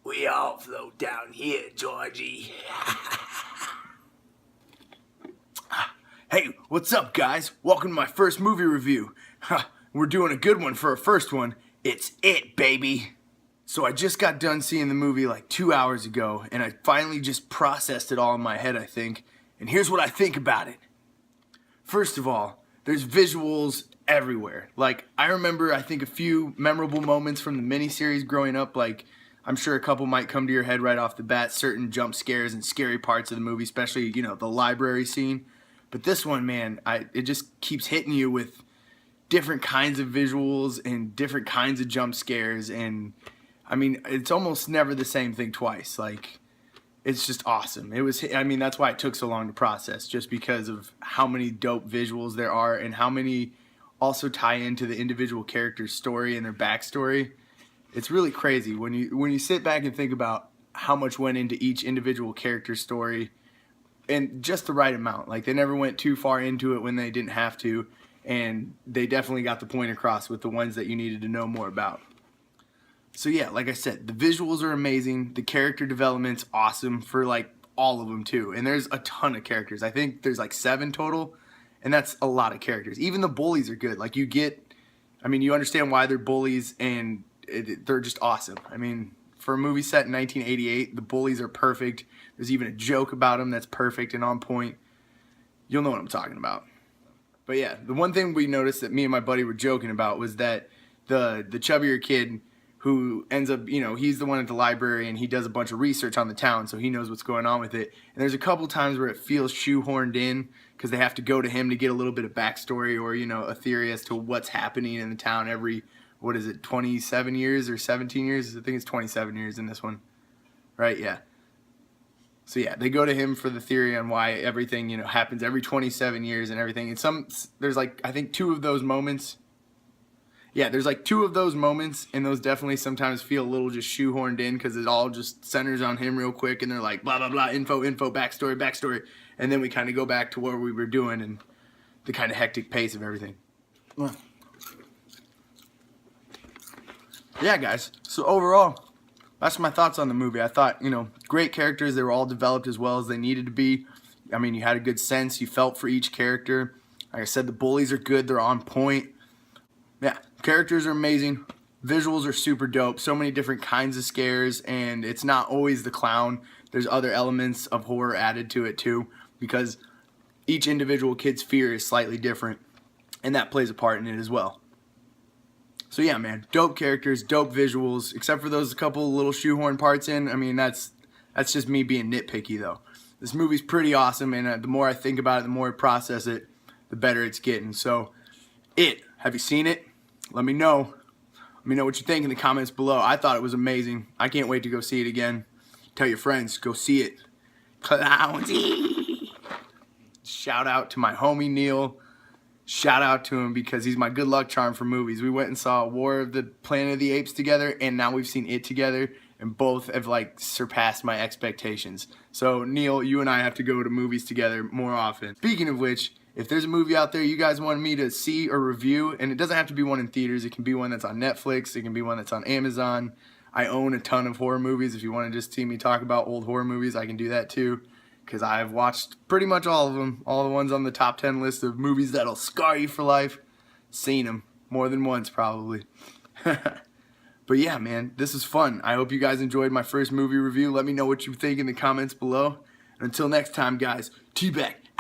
We all float down here, Georgie. Hey, what's up, guys? Welcome to my first movie review. We're doing a good one for our first one. It's It, baby. So I just got done seeing the movie like 2 hours ago, and I finally just processed it all in my head, I think. And here's what I think about it. First of all, there's visuals everywhere. Like, I remember, I think, a few memorable moments from the miniseries growing up. Like, I'm sure a couple might come to your head right off the bat. Certain jump scares and scary parts of the movie, especially, you know, the library scene. But this one, man, it just keeps hitting you with different kinds of visuals and different kinds of jump scares. And, I mean, it's almost never the same thing twice. Like, it's just awesome. That's why it took so long to process, just because of how many dope visuals there are and how many also tie into the individual character's story and their backstory. It's really crazy when you sit back and think about how much went into each individual character's story, and just the right amount. Like, they never went too far into it when they didn't have to, and they definitely got the point across with the ones that you needed to know more about. So yeah, like I said, the visuals are amazing. The character development's awesome for like all of them too. And there's a ton of characters. I think there's like 7 total, and that's a lot of characters. Even the bullies are good. Like, you understand why they're bullies, and they're just awesome. I mean, for a movie set in 1988, the bullies are perfect. There's even a joke about them that's perfect and on point. You'll know what I'm talking about. But yeah, the one thing we noticed that me and my buddy were joking about was that the chubbier kid who ends up, you know, he's the one at the library, and he does a bunch of research on the town, so he knows what's going on with it. And there's a couple times where it feels shoehorned in because they have to go to him to get a little bit of backstory, or, you know, a theory as to what's happening in the town every, 27 years or 17 years? I think it's 27 years in this one. Right, yeah. So yeah, they go to him for the theory on why everything, you know, happens every 27 years and everything. And there's like, I think 2 of those moments. Yeah, there's like 2 of those moments, and those definitely sometimes feel a little just shoehorned in because it all just centers on him real quick, and they're like, blah, blah, blah, info, backstory. And then we kind of go back to what we were doing and the kind of hectic pace of everything. Yeah, guys. So overall, that's my thoughts on the movie. I thought, you know, great characters. They were all developed as well as they needed to be. I mean, you had a good sense. You felt for each character. Like I said, the bullies are good. They're on point. Yeah, characters are amazing. Visuals are super dope. So many different kinds of scares, and it's not always the clown. There's other elements of horror added to it too, because each individual kid's fear is slightly different, and that plays a part in it as well. So yeah, man, dope characters, dope visuals, except for those couple little shoehorn parts in. I mean, that's just me being nitpicky, though. This movie's pretty awesome, and the more I think about it, the more I process it, the better it's getting. So, have you seen it? Let me know. Let me know what you think in the comments below. I thought it was amazing. I can't wait to go see it again. Tell your friends, go see it. Clownsy! Shout out to my homie Neil. Shout out to him because he's my good luck charm for movies. We went and saw War of the Planet of the Apes together, and now we've seen It together, and both have like surpassed my expectations. So Neil, you and I have to go to movies together more often. Speaking of which, if there's a movie out there you guys want me to see or review, and it doesn't have to be one in theaters, it can be one that's on Netflix, it can be one that's on Amazon. I own a ton of horror movies. If you want to just see me talk about old horror movies, I can do that too, because I've watched pretty much all of them. All the ones on the top 10 list of movies that'll scar you for life. Seen them more than once, probably. But yeah, man, this is fun. I hope you guys enjoyed my first movie review. Let me know what you think in the comments below. And until next time, guys, T-Beck